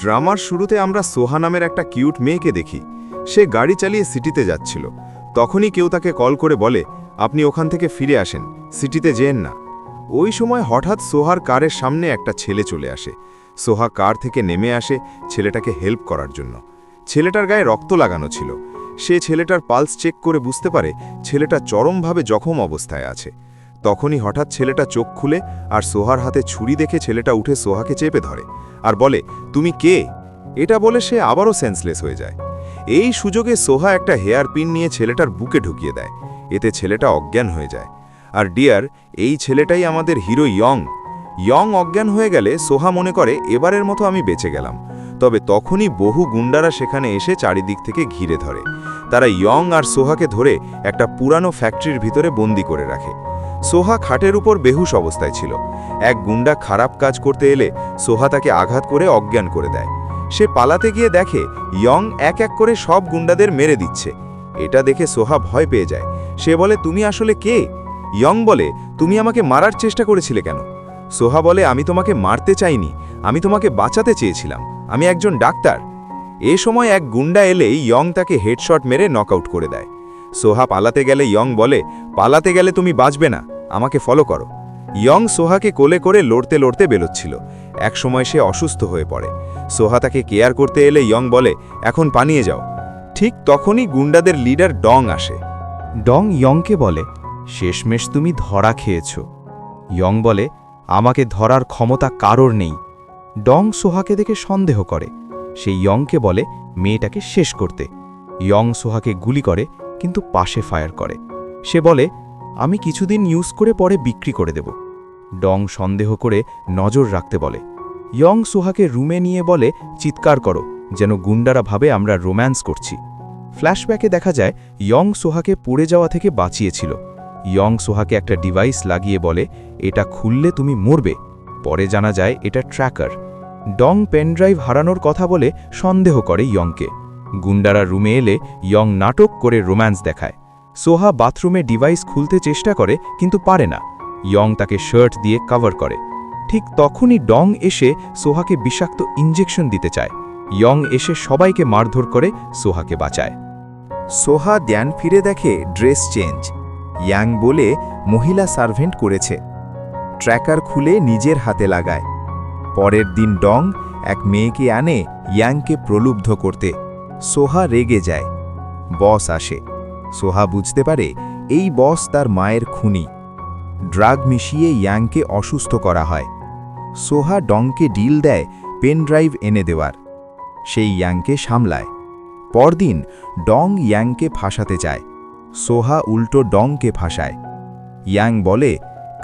ড্রামার শুরুতে আমরা সোহা নামের একটা কিউট মেয়েকে দেখি। সে গাড়ি চালিয়ে সিটিতে যাচ্ছিল। তখনই কেউ তাকে কল করে বলে, আপনি ওখান থেকে ফিরে আসেন, সিটিতে যেন না। ওই সময় হঠাৎ সোহার কারের সামনে একটা ছেলে চলে আসে। সোহা কার থেকে নেমে আসে ছেলেটাকে হেল্প করার জন্য। ছেলেটার গায়ে রক্ত লাগানো ছিল। সে ছেলেটার পালস চেক করে বুঝতে পারে ছেলেটা চরমভাবে জখম অবস্থায় আছে। তখনই হঠাৎ ছেলেটা চোখ খুলে আর সোহার হাতে ছুরি দেখে ছেলেটা উঠে সোহাকে চেপে ধরে আর বলে, তুমি কে? এটা বলে সে আবারও সেন্সলেস হয়ে যায়। এই সুযোগে সোহা একটা হেয়ার পিন নিয়ে ছেলেটার বুকে ঢুকিয়ে দেয়। এতে ছেলেটা অজ্ঞান হয়ে যায়। আর ডিয়ার, এই ছেলেটাই আমাদের হিরো ইয়ং অজ্ঞান হয়ে গেলে সোহা মনে করে এবারের মতো আমি বেঁচে গেলাম। তবে তখনই বহু গুন্ডারা সেখানে এসে চারিদিক থেকে ঘিরে ধরে। তারা ইয়ং আর সোহাকে ধরে একটা পুরানো ফ্যাক্টরির ভিতরে বন্দি করে রাখে। সোহা খাটের উপর বেহুশ অবস্থায় ছিল। এক গুন্ডা খারাপ কাজ করতে এলে সোহা তাকে আঘাত করে অজ্ঞান করে দেয়। সে পালাতে গিয়ে দেখে ইয়ং এক এক করে সব গুন্ডাদের মেরে দিচ্ছে। এটা দেখে সোহা ভয় পেয়ে যায়। সে বলে, তুমি আসলে কে? ইয়ং বলে, তুমি আমাকে মারার চেষ্টা করেছিলে কেন? সোহা বলে, আমি তোমাকে মারতে চাইনি, আমি তোমাকে বাঁচাতে চেয়েছিলাম, আমি একজন ডাক্তার। এ সময় এক গুন্ডা এলেই ইয়ং তাকে হেডশট মেরে নকআউট করে দেয়। সোহা পালাতে গেলে ইয়ং বলে, পালাতে গেলে তুমি বাঁচবে না, আমাকে ফলো করো। ইয়ং সোহাকে কোলে করে লড়তে লড়তে বেরোচ্ছিল। একসময় সে অসুস্থ হয়ে পড়ে। সোহা তাকে কেয়ার করতে এলে ইয়ং বলে, এখন পালিয়ে যাও। ঠিক তখনই গুন্ডাদের লিডার ডং আসে। ডং ইয়ংকে বলে, শেষমেশ তুমি ধরা খেয়েছ। ইয়ং বলে, আমাকে ধরার ক্ষমতা কারোর নেই। ডং সোহাকে দেখে সন্দেহ করে। সে ইয়ংকে বলে মেয়েটাকে শেষ করতে। ইয়ং সোহাকে গুলি করে, কিন্তু পাশে ফায়ার করে। সে বলে, আমি কিছুদিন ইউজ করে পরে বিক্রি করে দেব। ডং সন্দেহ করে নজর রাখতে বলে। ইয়ং সোহাকে রুমে নিয়ে বলে, চিৎকার করো, যেন গুন্ডারা ভাবে আমরা রোম্যান্স করছি। ফ্ল্যাশব্যাকে দেখা যায় ইয়ং সোহাকে পড়ে যাওয়া থেকে বাঁচিয়েছিল। ইয়ং সোহাকে একটা ডিভাইস লাগিয়ে বলে, এটা খুললে তুমি মরবে। পরে জানা যায় এটা ট্র্যাকার। ডং পেনড্রাইভ হারানোর কথা বলে সন্দেহ করে ইয়ংকে। গুন্ডারা রুমে এলে ইয়ং নাটক করে রোম্যান্স দেখায়। সোহা বাথরুমে ডিভাইস খুলতে চেষ্টা করে, কিন্তু পারে না। ইয়ং তাকে শার্ট দিয়ে কভার করে। ঠিক তখনই ডং এসে সোহাকে বিষাক্ত ইঞ্জেকশন দিতে চায়। ইয়ং এসে সবাইকে মারধর করে সোহাকে বাঁচায়। সোহা ধ্যান ফিরে দেখে ড্রেস চেঞ্জ। ইয়াং বলে মহিলা সার্ভেন্ট করেছে। ট্র্যাকার খুলে নিজের হাতে লাগায়। পরের দিন ডং এক মেয়েকে আনে ইয়াংকে প্রলুব্ধ করতে। সোহা রেগে যায়। বস আসে। সোহা বুঝতে পারে এই বস তার মায়ের খুনি। ড্রাগ মিশিয়ে ইয়াংকে অসুস্থ করা হয়। সোহা ডংকে ডিল দেয় পেনড্রাইভ এনে দেওয়ার। সেই ইয়াংকে সামলায়। পরদিন ডং ইয়াংকে ফাঁসাতে চায়। সোহা উল্টো ডংকে ফাঁসায়। ইয়াং বলে,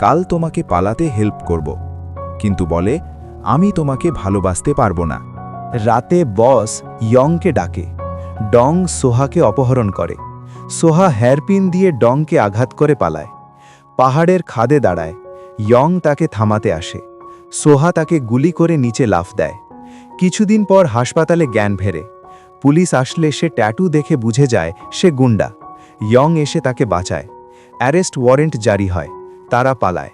কাল তোমাকে পালাতে হেল্প করব, কিন্তু বলে, আমি তোমাকে ভালোবাসতে পারবো না। রাতে বস ইয়ংকে ডাকে। ডং সোহাকে অপহরণ করে। সোহা হেয়ারপিন দিয়ে ডংকে আঘাত করে পালায়। পাহাড়ের খাদে দাঁড়ায়। ইয়ং তাকে থামাতে আসে। সোহা তাকে গুলি করে নিচে লাফ দেয়। কিছুদিন পর হাসপাতালে জ্ঞান ফেরে। পুলিশ আসলে সে ট্যাটু দেখে বুঝে যায় সে গুন্ডা। ইয়ং এসে তাকে বাঁচায়। অ্যারেস্ট ওয়ারেন্ট জারি হয়। তারা পালায়।